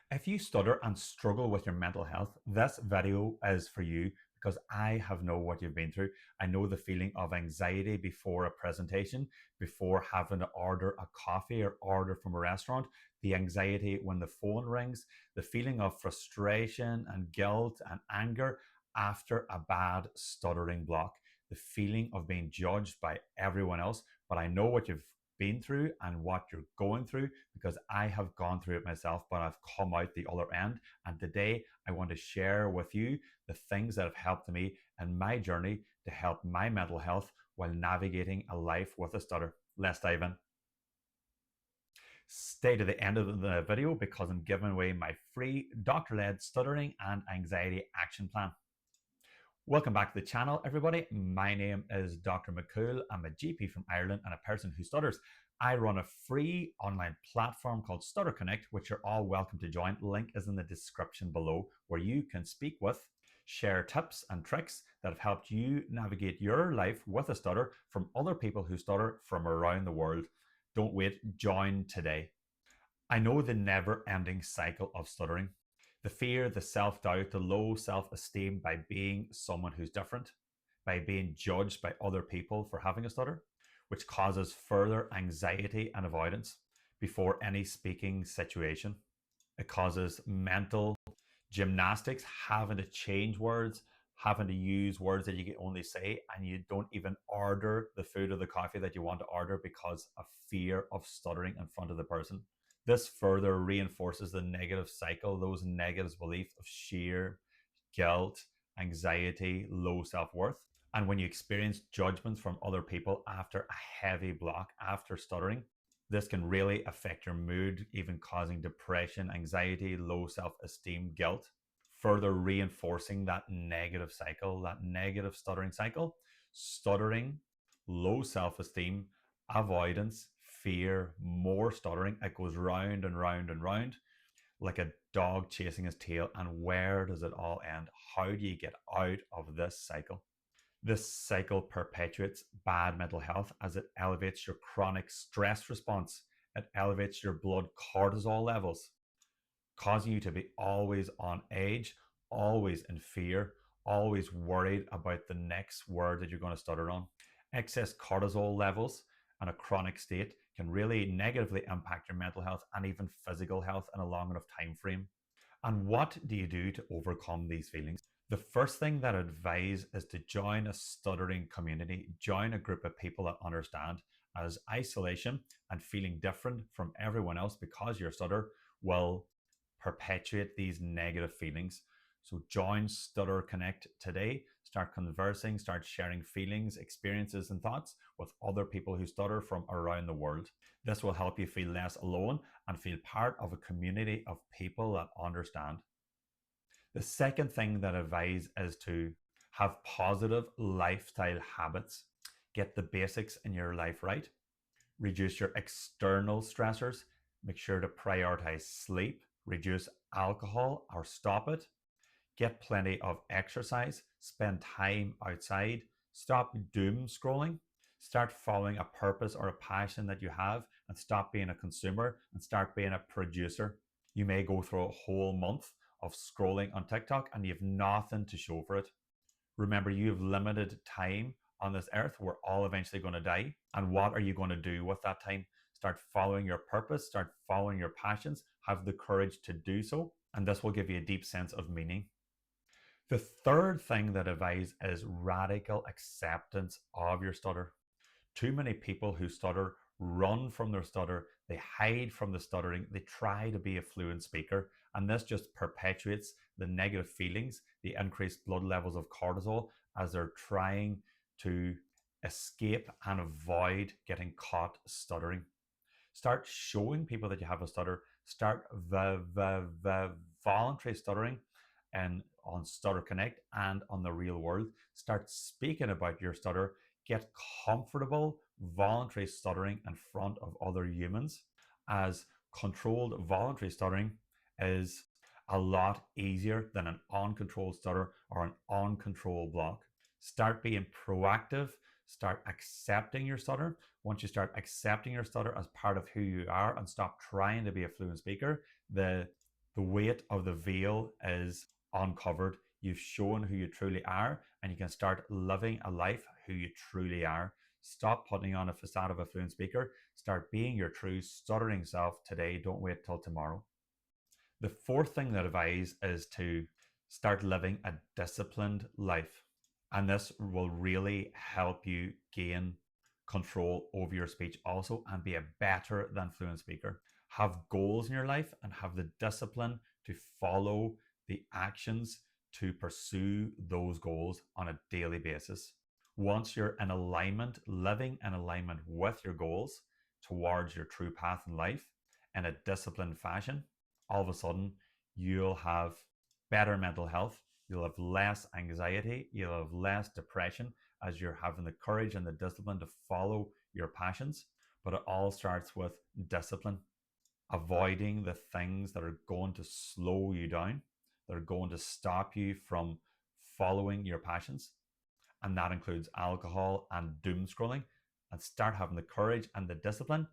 If you stutter and struggle with your mental health, this video is for you because I have know what you've been through. I know the feeling of anxiety before a presentation, before having to order a coffee or order from a restaurant, the anxiety when the phone rings, the feeling of frustration and guilt and anger after a bad stuttering block, the feeling of being judged by everyone else. But I know what you've been through and what you're going through because I have gone through it myself, but I've come out the other end. And today I want to share with you the things that have helped me in my journey to help my mental health while navigating a life with a stutter. Let's dive in. Stay to the end of the video because I'm giving away my free doctor-led stuttering and anxiety action plan. Welcome back to the channel, everybody. My name is Dr. McCool. I'm a GP from Ireland and a person who stutters. I run a free online platform called Stutterconnect, which you're all welcome to join. Link is in the description below, where you can speak with, share tips and tricks that have helped you navigate your life with a stutter from other people who stutter from around the world. Don't wait, join today. I know the never-ending cycle of stuttering. The fear, the self-doubt, the low self-esteem by being someone who's different, by being judged by other people for having a stutter, which causes further anxiety and avoidance before any speaking situation. It causes mental gymnastics, having to change words, having to use words that you can only say, and you don't even order the food or the coffee that you want to order because of fear of stuttering in front of the person. This further reinforces the negative cycle, those negative beliefs of sheer guilt, anxiety, low self-worth. And when you experience judgments from other people after a heavy block, after stuttering, this can really affect your mood, even causing depression, anxiety, low self-esteem, guilt, further reinforcing that negative cycle, that negative stuttering cycle. Stuttering, low self-esteem, avoidance, fear, more stuttering. It goes round and round and round like a dog chasing his tail. And where does it all end? How do you get out of this cycle? This cycle perpetuates bad mental health as it elevates your chronic stress response. It elevates your blood cortisol levels, causing you to be always on edge, always in fear, always worried about the next word that you're going to stutter on. Excess cortisol levels and a chronic state can really negatively impact your mental health and even physical health in a long enough time frame. And what do you do to overcome these feelings? The first thing that I advise is to join a stuttering community, join a group of people that understand, as isolation and feeling different from everyone else because you're a stutter will perpetuate these negative feelings. So join Stutterconnect today. Start conversing, start sharing feelings, experiences, and thoughts with other people who stutter from around the world. This will help you feel less alone and feel part of a community of people that understand. The second thing that I advise is to have positive lifestyle habits. Get the basics in your life right. Reduce your external stressors. Make sure to prioritize sleep. Reduce alcohol or stop it. Get plenty of exercise. Spend time outside. Stop doom scrolling. Start following a purpose or a passion that you have and stop being a consumer and start being a producer. You may go through a whole month of scrolling on TikTok and you have nothing to show for it. Remember, you have limited time on this earth. We're all eventually going to die. And what are you going to do with that time? Start following your purpose, start following your passions, have the courage to do so. And this will give you a deep sense of meaning. The third thing that I advise is radical acceptance of your stutter. Too many people who stutter run from their stutter, they hide from the stuttering, they try to be a fluent speaker, and this just perpetuates the negative feelings, the increased blood levels of cortisol as they're trying to escape and avoid getting caught stuttering. Start showing people that you have a stutter. Start the voluntary stuttering and on Stutterconnect and on the real world. Start speaking about your stutter. Get comfortable voluntary stuttering in front of other humans, as controlled voluntary stuttering is a lot easier than an uncontrolled stutter or an uncontrolled block. Start being proactive. Start accepting your stutter. Once you start accepting your stutter as part of who you are and stop trying to be a fluent speaker, the The weight of the veil is uncovered. You've shown who you truly are, and you can start living a life who you truly are. Stop putting on a facade of a fluent speaker. Start being your true stuttering self today. Don't wait till tomorrow. The fourth thing that I advise is to start living a disciplined life. And this will really help you gain control over your speech also and be a better than fluent speaker. Have goals in your life and have the discipline to follow the actions to pursue those goals on a daily basis. Once you're in alignment, living in alignment with your goals towards your true path in life in a disciplined fashion, all of a sudden you'll have better mental health, you'll have less anxiety, you'll have less depression as you're having the courage and the discipline to follow your passions. But it all starts with discipline, avoiding the things that are going to slow you down, that are going to stop you from following your passions. And that includes alcohol and doom scrolling, and start having the courage and the discipline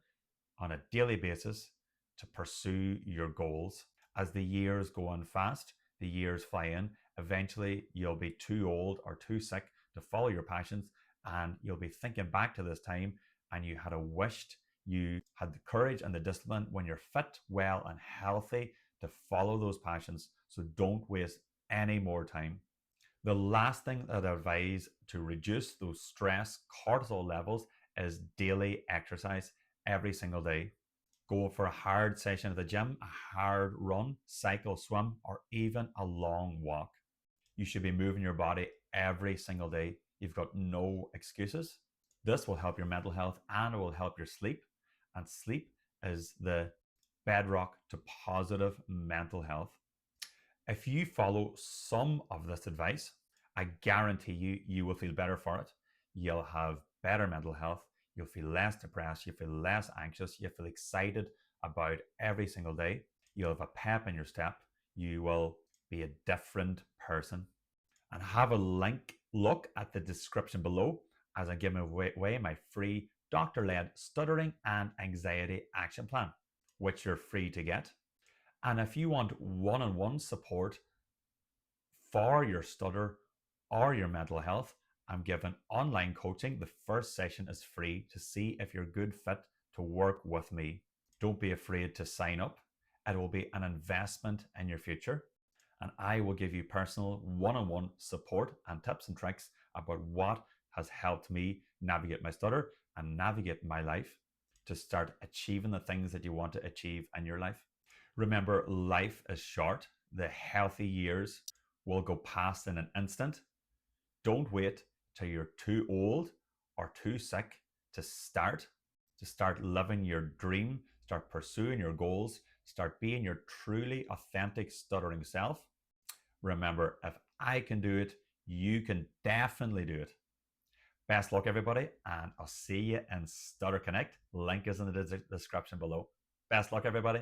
on a daily basis to pursue your goals. As the years go on fast, the years fly in, eventually you'll be too old or too sick to follow your passions, and you'll be thinking back to this time and you had wished you had the courage and the discipline when you're fit, well, and healthy to follow those passions. So don't waste any more time. The last thing that I advise to reduce those stress cortisol levels is daily exercise every single day. Go for a hard session at the gym, a hard run, cycle, swim, or even a long walk. You should be moving your body every single day. You've got no excuses. This will help your mental health and it will help your sleep. And sleep is the bedrock to positive mental health. If you follow some of this advice, I guarantee you will feel better for it. You'll have better mental health. You'll feel less depressed. You feel less anxious. You feel excited about every single day. You'll have a pep in your step. You will be a different person. And have a look at the description below as I'm giving away my free doctor-led stuttering and anxiety action plan, which you're free to get. And if you want one-on-one support for your stutter or your mental health, I'm giving online coaching. The first session is free to see if you're a good fit to work with me. Don't be afraid to sign up. It will be an investment in your future. And I will give you personal one-on-one support and tips and tricks about what has helped me navigate my stutter and navigate my life to start achieving the things that you want to achieve in your life. Remember, life is short. The healthy years will go past in an instant. Don't wait till you're too old or too sick to start living your dream, start pursuing your goals, start being your truly authentic stuttering self. Remember, if I can do it, you can definitely do it. Best luck, everybody, and I'll see you in Stutterconnect. Link is in the description below. Best luck, everybody.